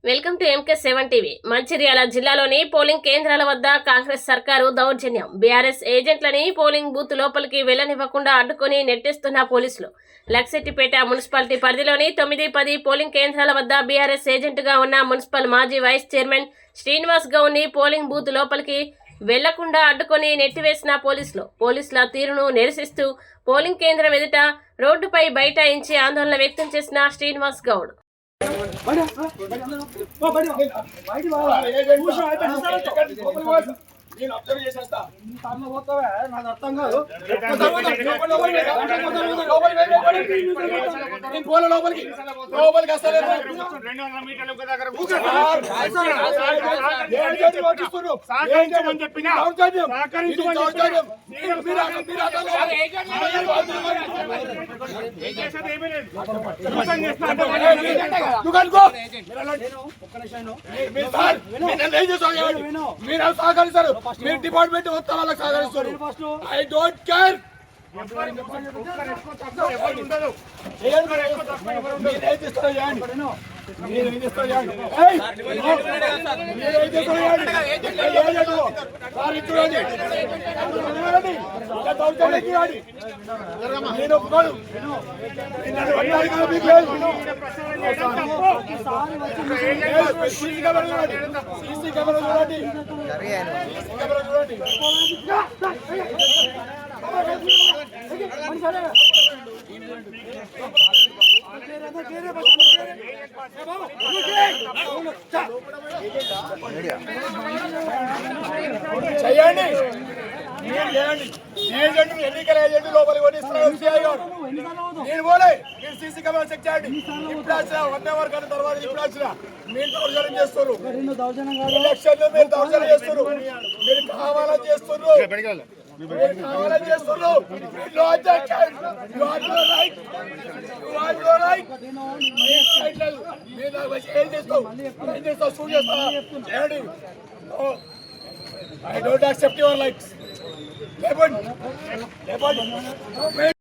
Welcome to MK7 TV. Mancherial జిల్లాలోని polling కేంద్రాల వద్ద కాంగ్రెస్ సర్కారు దౌర్జన్యం. బీఆర్ఎస్ ఏజెంట్లని పోలింగ్ బూత్ లోపలికి వెళ్లనివ్వకుండా అడ్డుకొని నెట్టేస్తున్న పోలీసులు. లక్సెట్టిపేట మున్సిపాలిటీ పరిధిలోని 9-10 పోలింగ్ కేంద్రాల వద్ద బీఆర్ఎస్ ఏజెంట్గా ఉన్న మున్సిపల్ మాజీ వైస్ చైర్మన్ శ్రీనివాస్ గౌడ్ని పోలింగ్ బూత్ లోపలికి వెళ్లకుండా అడ్డుకొని నెట్టివేసిన పోలీసులు. పోలీసుల తీరును నిరసిస్తూ పోలింగ్ కేంద్రం ఎదుట రోడ్డుపై బైఠాయించి ఆందోళన వ్యక్తం చేసిన శ్రీనివాస్ గౌడ్ నేను అబ్జర్వ్ చేసేస్తా అర్థం కాదు లోపలికి మీరు సహకరిస్తారు. మీరు డిపార్ట్మెంట్ మొత్తం వాళ్ళకి సహకరిస్తారు. I don't care. చేయండి ఏజెంట్ ఎన్నికల ఏజెంట్ లోపలికి కొట్టిస్తున్నాడు. నేను పోలే. మీరు సీసీ కెమెరా చెక్ చేయండి. ఇప్పుడు వచ్చిన 1 అవర్ కన్నా తర్వాత ఇప్పుడు వచ్చిన మీరు దౌర్జన్యం చేస్తారు. ఎలక్షన్ లో మీరు దౌర్జన్యం చేస్తారు. మీరు కావాలని చేస్తున్నారు. I don't accept your likes.